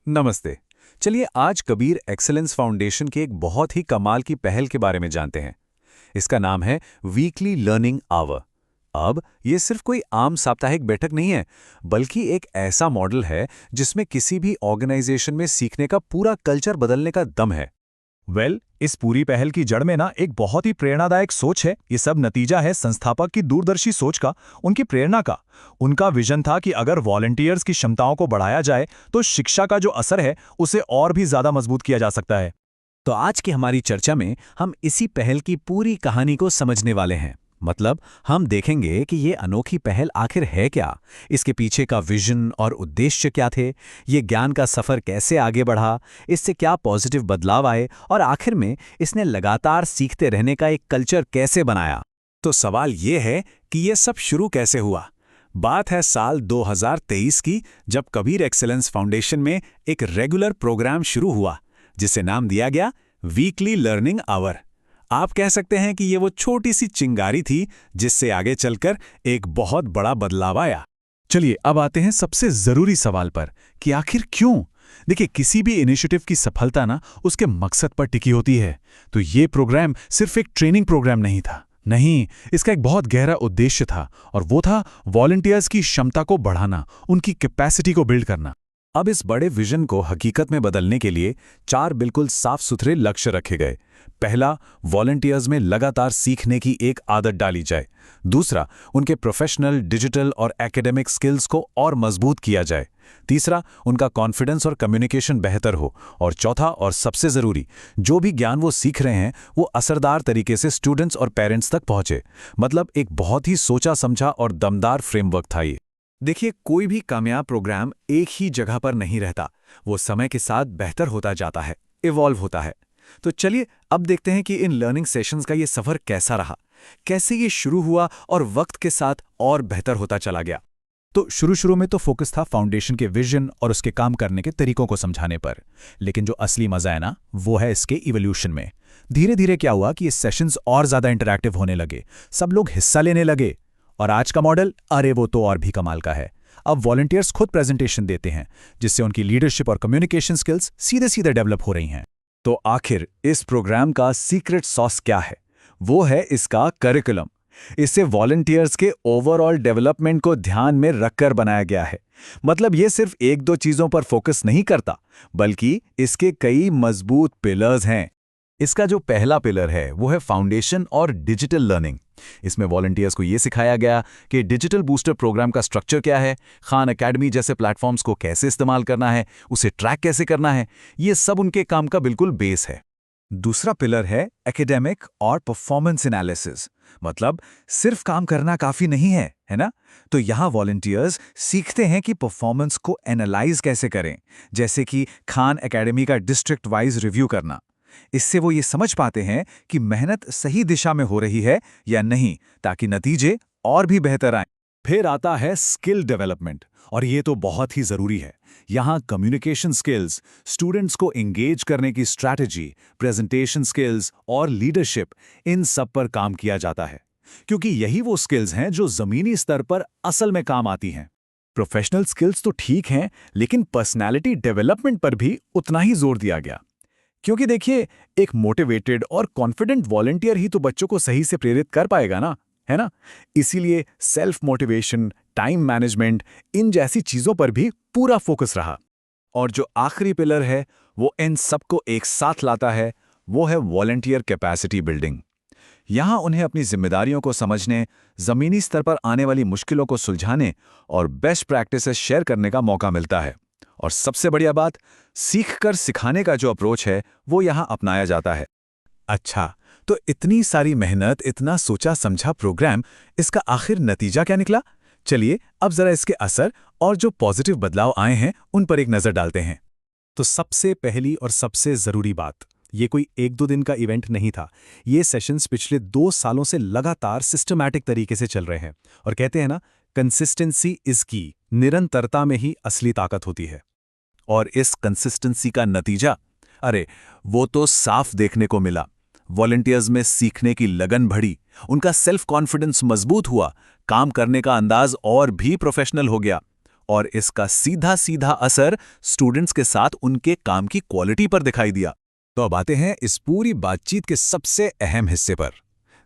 नमस्ते। चलिए आज कबीर एक्सेलेंस फाउंडेशन के एक बहुत ही कमाल की पहल के बारे में जानते हैं। इसका नाम है वीकली लर्निंग आवर। अब ये सिर्फ कोई आम साप्ताहिक बैठक नहीं है, बल्कि एक ऐसा मॉडल है जिसमें किसी भी ऑर्गेनाइजेशन में सीखने का पूरा कल्चर बदलने का दम है। इस पूरी पहल की जड़ में ना एक बहुत ही प्रेरणादायक सोच है। ये सब नतीजा है संस्थापक की दूरदर्शी सोच का, उनकी प्रेरणा का। उनका विजन था कि अगर वॉलंटियर्स की क्षमताओं को बढ़ाया जाए तो शिक्षा का जो असर है उसे और भी ज्यादा मजबूत किया जा सकता है। तो आज की हमारी चर्चा में हम इसी पहल की पूरी कहानी को समझने वाले हैं। मतलब हम देखेंगे कि ये अनोखी पहल आखिर है क्या, इसके पीछे का विजन और उद्देश्य क्या थे, ये ज्ञान का सफ़र कैसे आगे बढ़ा, इससे क्या पॉजिटिव बदलाव आए और आखिर में इसने लगातार सीखते रहने का एक कल्चर कैसे बनाया। तो सवाल ये है कि ये सब शुरू कैसे हुआ। बात है साल 2023 की, जब कबीर एक्सेलेंस फाउंडेशन में एक रेगुलर प्रोग्राम शुरू हुआ जिसे नाम दिया गया वीकली लर्निंग आवर। आप कह सकते हैं कि ये वो छोटी सी चिंगारी थी जिससे आगे चलकर एक बहुत बड़ा बदलाव आया। चलिए अब आते हैं सबसे जरूरी सवाल पर कि आखिर क्यों। देखिए, किसी भी इनिशिएटिव की सफलता ना उसके मकसद पर टिकी होती है। तो ये प्रोग्राम सिर्फ एक ट्रेनिंग प्रोग्राम नहीं था, नहीं, इसका एक बहुत गहरा उद्देश्य था और वो था वॉलंटियर्स की क्षमता को बढ़ाना, उनकी कैपेसिटी को बिल्ड करना। अब इस बड़े विजन को हकीकत में बदलने के लिए 4 बिल्कुल साफ सुथरे लक्ष्य रखे गए। पहला, वॉलंटियर्स में लगातार सीखने की एक आदत डाली जाए। दूसरा, उनके प्रोफेशनल, डिजिटल और एकेडमिक स्किल्स को और मजबूत किया जाए। तीसरा, उनका कॉन्फिडेंस और कम्युनिकेशन बेहतर हो। और चौथा और सबसे ज़रूरी, जो भी ज्ञान वो सीख रहे हैं वो असरदार तरीके से स्टूडेंट्स और पेरेंट्स तक पहुंचे। मतलब एक बहुत ही सोचा समझा और दमदार फ्रेमवर्क था ये। देखिए, कोई भी कामयाब प्रोग्राम एक ही जगह पर नहीं रहता, वो समय के साथ बेहतर होता जाता है, इवॉल्व होता है। तो चलिए अब देखते हैं कि इन लर्निंग सेशंस का ये सफ़र कैसा रहा, कैसे ये शुरू हुआ और वक्त के साथ और बेहतर होता चला गया। तो शुरू में तो फोकस था फाउंडेशन के विजन और उसके काम करने के तरीकों को समझाने पर, लेकिन जो असली मजा है ना वो है इसके इवोल्यूशन में। धीरे धीरे क्या हुआ कि ये सेशंस और ज़्यादा इंटरैक्टिव होने लगे, सब लोग हिस्सा लेने लगे। और आज का मॉडल, अरे वो तो और भी कमाल का है। अब वॉलंटियर्स खुद प्रेजेंटेशन देते हैं, जिससे उनकी लीडरशिप और कम्युनिकेशन स्किल्स सीधे सीधे डेवलप हो रही हैं। तो आखिर इस प्रोग्राम का सीक्रेट सॉस क्या है? वो है इसका करिकुलम। इसे वॉलंटियर्स के ओवरऑल डेवलपमेंट को ध्यान में रखकर बनाया गया है। मतलब ये सिर्फ एक दो चीजों पर फोकस नहीं करता, बल्कि इसके कई मजबूत पिलर्स हैं। इसका जो पहला पिलर है वो है फाउंडेशन और डिजिटल लर्निंग। इसमें वॉलंटियर्स को ये सिखाया गया कि डिजिटल बूस्टर प्रोग्राम का स्ट्रक्चर क्या है, खान एकेडमी जैसे प्लेटफॉर्म्स को कैसे इस्तेमाल करना है, उसे ट्रैक कैसे करना है। ये सब उनके काम का बिल्कुल बेस है। दूसरा पिलर है एकेडमिक और परफॉर्मेंस एनालिसिस। मतलब सिर्फ काम करना काफी नहीं है ना? तो यहाँ वॉलंटियर्स सीखते हैं कि परफॉर्मेंस को एनालाइज कैसे करें, जैसे कि खान एकेडमी का डिस्ट्रिक्ट वाइज रिव्यू करना। इससे वो ये समझ पाते हैं कि मेहनत सही दिशा में हो रही है या नहीं, ताकि नतीजे और भी बेहतर आएं। फिर आता है स्किल डेवलपमेंट, और ये तो बहुत ही जरूरी है। यहाँ कम्युनिकेशन स्किल्स, स्टूडेंट्स को एंगेज करने की स्ट्रैटेजी, प्रेजेंटेशन स्किल्स और लीडरशिप, इन सब पर काम किया जाता है, क्योंकि यही वो स्किल्स हैं जो जमीनी स्तर पर असल में काम आती हैं। प्रोफेशनल स्किल्स तो ठीक हैं, लेकिन पर्सनैलिटी डेवलपमेंट पर भी उतना ही जोर दिया गया। क्योंकि देखिए, एक मोटिवेटेड और कॉन्फिडेंट वॉलंटियर ही तो बच्चों को सही से प्रेरित कर पाएगा ना, है ना? इसीलिए सेल्फ मोटिवेशन, टाइम मैनेजमेंट, इन जैसी चीजों पर भी पूरा फोकस रहा। और जो आखिरी पिलर है वो इन सबको एक साथ लाता है, वो है वॉलंटियर कैपेसिटी बिल्डिंग। यहाँ उन्हें अपनी जिम्मेदारियों को समझने, जमीनी स्तर पर आने वाली मुश्किलों को सुलझाने और बेस्ट प्रैक्टिसेस शेयर करने का मौका मिलता है। और सबसे बढ़िया बात, सीखकर सिखाने का जो अप्रोच है वो यहाँ अपनाया जाता है। अच्छा, तो इतनी सारी मेहनत, इतना सोचा समझा प्रोग्राम, इसका आखिर नतीजा क्या निकला? चलिए अब जरा इसके असर और जो पॉजिटिव बदलाव आए हैं उन पर एक नजर डालते हैं। तो सबसे पहली और सबसे जरूरी बात, ये कोई एक दो दिन का इवेंट नहीं था। ये सेशंस पिछले 2 सालों से लगातार सिस्टमैटिक तरीके से चल रहे हैं। और कहते हैं ना, कंसिस्टेंसी इज की, निरंतरता में ही असली ताकत होती है। और इस कंसिस्टेंसी का नतीजा, अरे वो तो साफ देखने को मिला। वॉलंटियर्स में सीखने की लगन बढ़ी, उनका सेल्फ कॉन्फिडेंस मजबूत हुआ, काम करने का अंदाज और भी प्रोफेशनल हो गया। और इसका सीधा सीधा असर स्टूडेंट्स के साथ उनके काम की क्वालिटी पर दिखाई दिया। तो अब आते हैं इस पूरी बातचीत के सबसे अहम हिस्से पर।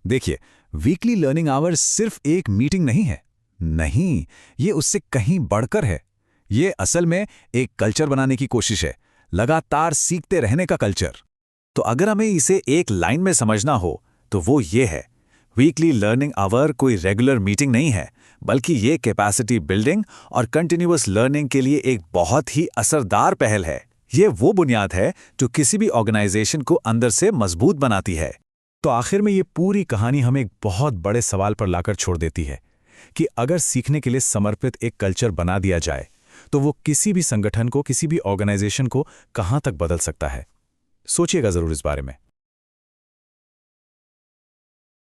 देखिए, वीकली लर्निंग आवर्स सिर्फ एक मीटिंग नहीं है। नहीं, ये उससे कहीं बढ़कर है। ये असल में एक कल्चर बनाने की कोशिश है, लगातार सीखते रहने का कल्चर। तो अगर हमें इसे एक लाइन में समझना हो तो वो ये है, वीकली लर्निंग आवर कोई रेगुलर मीटिंग नहीं है, बल्कि ये कैपेसिटी बिल्डिंग और कंटिन्यूअस लर्निंग के लिए एक बहुत ही असरदार पहल है। ये वो बुनियाद है जो किसी भी ऑर्गेनाइजेशन को अंदर से मजबूत बनाती है। तो आखिर में ये पूरी कहानी हमें एक बहुत बड़े सवाल पर लाकर छोड़ देती है कि अगर सीखने के लिए समर्पित एक कल्चर बना दिया जाए तो वो किसी भी संगठन को, किसी भी ऑर्गेनाइजेशन को कहाँ तक बदल सकता है। सोचिएगा जरूर इस बारे में।